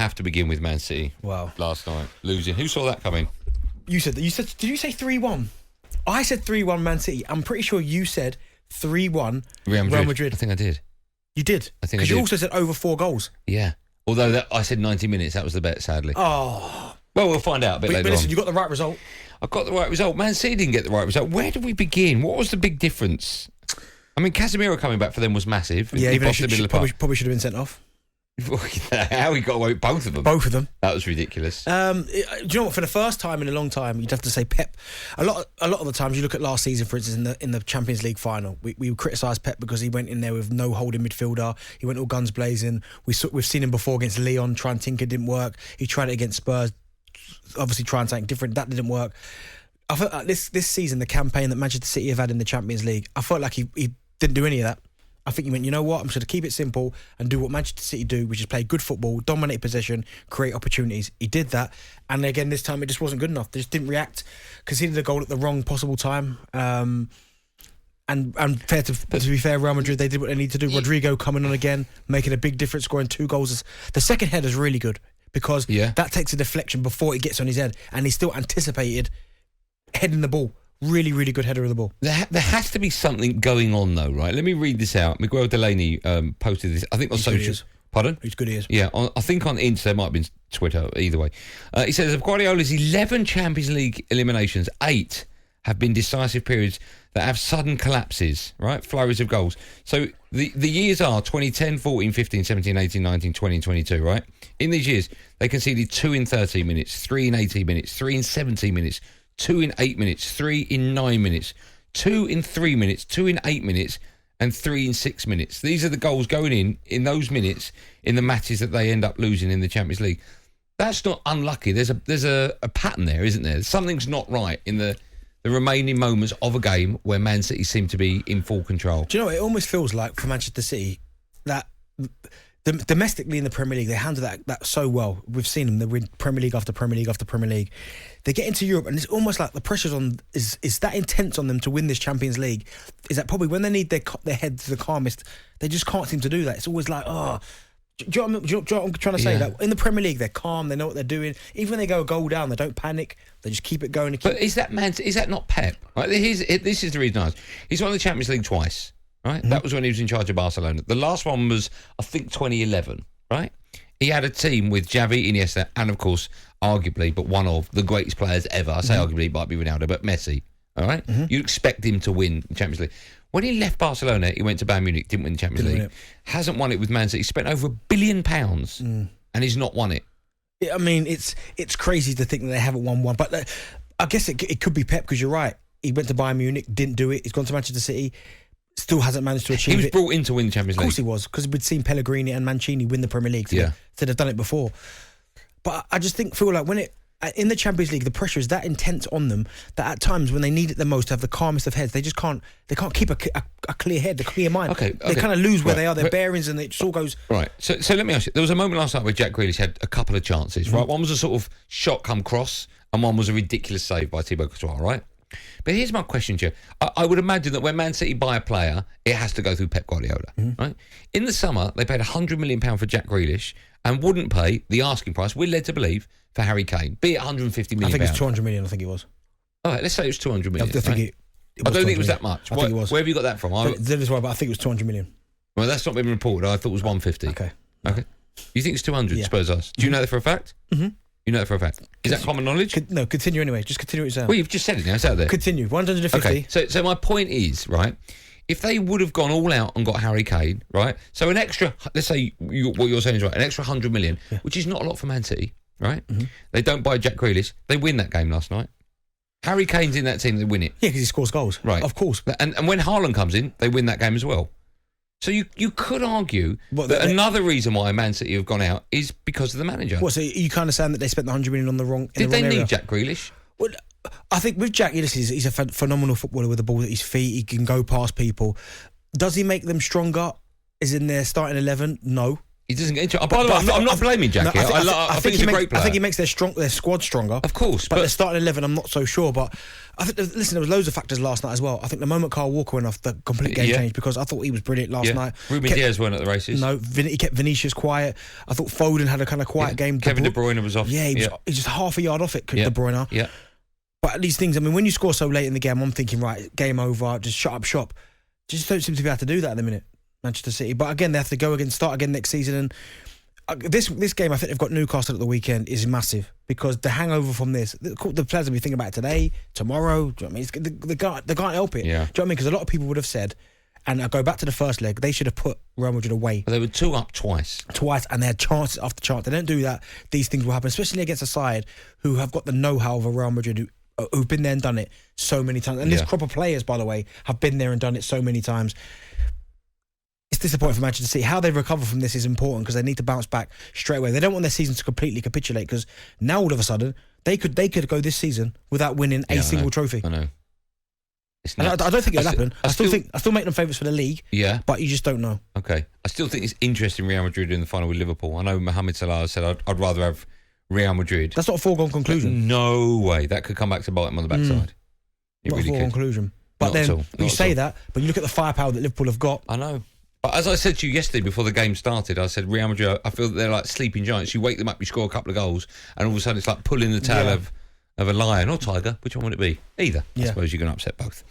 have to begin with Man City. Wow. Last night, losing. Who saw that coming? You said that. Did you say 3-1? I said 3-1 Man City. I'm pretty sure you said 3-1 Real Madrid. I think I did. You did? I think I did. Because you also said over 4 goals. Yeah. Although I said 90 minutes. That was the bet, sadly. Oh. Well, we'll find out a bit later But listen, on. you got the right result. I got the right result. Man City didn't get the right result. Where did we begin? What was the big difference? I mean, Casemiro coming back for them was massive. Yeah, he even bossed the middle of the park. probably should have been sent off. How he got away with both of them? Both of them. That was ridiculous. Do you know what? For the first time in a long time, you'd have to say Pep. A lot of the times, you look at last season, for instance, in the Champions League final, we criticised Pep because he went in there with no holding midfielder. He went all guns blazing. We've seen him before against Lyon try and tinker, didn't work. He tried it against Spurs, obviously trying something different. That didn't work. I felt like this season, the campaign that Manchester City have had in the Champions League, I felt like he didn't do any of that. I think he went, you know what, I'm just going to keep it simple and do what Manchester City do, which is play good football, dominate possession, create opportunities. He did that. And again, this time it just wasn't good enough. They just didn't react, conceded a goal at the wrong possible time. And to be fair, Real Madrid, they did what they needed to do. Rodrigo coming on again, making a big difference, scoring 2 goals. The second header is really good because that takes a deflection before it gets on his head. And he still anticipated heading the ball. Really, really good header of the ball. There has to be something going on, though, right? Let me read this out. Miguel Delaney posted this, I think, on social. Pardon? Who's good he is. Yeah, I think on Insta, it might have been Twitter, either way. He says, of Guardiola's 11 Champions League eliminations, 8 have been decisive periods that have sudden collapses, right? Flurries of goals. So the years are 2010, 14, 15, 17, 18, 19, 20, 22, right? In these years, they conceded 2 in 13 minutes, 3 in 18 minutes, 3 in 17 minutes, 2 in 8 minutes, 3 in 9 minutes, 2 in 3 minutes, 2 in 8 minutes, and 3 in 6 minutes. These are the goals going in those minutes in the matches that they end up losing in the Champions League. That's not unlucky. There's a pattern there, isn't there? Something's not right in the remaining moments of a game where Man City seem to be in full control. Do you know what? It almost feels like for Manchester City that domestically in the Premier League, they handle that so well. We've seen them. They win Premier League after Premier League after Premier League. They get into Europe and it's almost like the pressure's on is that intense on them to win this Champions League. Is that probably when they need their heads the calmest, they just can't seem to do that. It's always like, do you know what I'm trying to say? That in the Premier League, they're calm, they know what they're doing. Even when they go a goal down, they don't panic. They just keep it going. But is that not Pep? Right? This is the reason I asked. He's won the Champions League twice. Right, that was when he was in charge of Barcelona. The last one was, I think, 2011. Right, he had a team with Xavi, Iniesta, and of course, arguably, but one of the greatest players ever. I say arguably, it might be Ronaldo, but Messi. All right, you'd expect him to win the Champions League. When he left Barcelona, he went to Bayern Munich, didn't win the Champions League. Hasn't won it with Man City. He spent over £1 billion, and he's not won it. I mean, it's crazy to think that they haven't won one, but I guess it could be Pep because you're right. He went to Bayern Munich, didn't do it. He's gone to Manchester City. Still hasn't managed to achieve it. He was brought in to win the Champions League. Of course he was, because we'd seen Pellegrini and Mancini win the Premier League. So they've done it before. But I just feel like when in the Champions League, the pressure is that intense on them that at times when they need it the most to have the calmest of heads, they just can't keep a clear head, a clear mind. Okay. They kind of lose where they are, their bearings, and it just all goes... Right, so let me ask you, there was a moment last night where Jack Grealish had a couple of chances, right? One was a sort of shot come cross, and one was a ridiculous save by Thibaut Courtois, right? But here's my question to you. I would imagine that when Man City buy a player, it has to go through Pep Guardiola, right? In the summer, they paid £100 million for Jack Grealish and wouldn't pay the asking price, we're led to believe, for Harry Kane. Be it £150 million. I think it's 200 million, I think it was. All right, let's say it was 200 million. I think right? I don't think it was that much. I think it was. Where have you got that from? This way, but I think it was 200 million. Well, that's not been reported. I thought it was 150. Okay. You think it's 200, Spurs us? Do you know that for a fact? Mm-hmm. You know that for a fact. Is that common knowledge? No, continue anyway. Just continue what you're saying. Well, you've just said it now. It's out there. Continue. 150. Okay. So my point is, right, if they would have gone all out and got Harry Kane, right, so an extra, let's say what you're saying is right, an extra 100 million, which is not a lot for Man City, right? Mm-hmm. They don't buy Jack Grealish. They win that game last night. Harry Kane's in that team, they win it. Yeah, because he scores goals. Right. Of course. And when Haaland comes in, they win that game as well. So you could argue that another reason why Man City have gone out is because of the manager. What, so you kind of saying that they spent the 100 million on the wrong Did they area? need Jack Grealish? Well, I think with Jack Grealish, he's a phenomenal footballer with the ball at his feet. He can go past people. Does he make them stronger? Is in their starting 11? No. He doesn't get into it. By the way, I'm not blaming Jackie. I think he's a great player. I think he makes their squad stronger. Of course. But their starting 11, I'm not so sure. But I think, listen, there was loads of factors last night as well. I think the moment Kyle Walker went off, the complete game changed because I thought he was brilliant last night. Ruben Diaz weren't at the races. No, he kept Vinicius quiet. I thought Foden had a kind of quiet game. Kevin De Bruyne was off. Yeah, he was just half a yard off it, De Bruyne. Yeah. But these things, I mean, when you score so late in the game, I'm thinking, right, game over, just shut up shop. Just don't seem to be able to do that at the minute, Manchester City. But again, they have to go again, start again next season. And this game, I think they've got Newcastle at the weekend, is massive because the hangover from this, the players will be thinking about it today, tomorrow. Do you know what I mean? They can't help it. Yeah. Do you know what I mean? Because a lot of people would have said, and I go back to the first leg, they should have put Real Madrid away. But they were 2 up twice, and they had chances after chance. They don't do that. These things will happen, especially against a side who have got the know-how of a Real Madrid who've been there and done it so many times. And this crop of players, by the way, have been there and done it so many times. It's disappointing for Manchester City. How they recover from this is important because they need to bounce back straight away. They don't want their season to completely capitulate because now all of a sudden they could go this season without winning a single trophy. I know. I don't think it'll happen. I still make them favourites for the league. Yeah, but you just don't know. Okay, I still think it's interesting Real Madrid in the final with Liverpool. I know Mohamed Salah said I'd rather have Real Madrid. That's not a foregone conclusion. No way. That could come back to bite him on the backside. Not a foregone conclusion. But then you say that, but you look at the firepower that Liverpool have got. I know. But as I said to you yesterday before the game started, I said Real Madrid, I feel that they're like sleeping giants. You wake them up, you score a couple of goals, and all of a sudden it's like pulling the tail of a lion or tiger. Which one would it be? Either. I suppose you're going to upset both.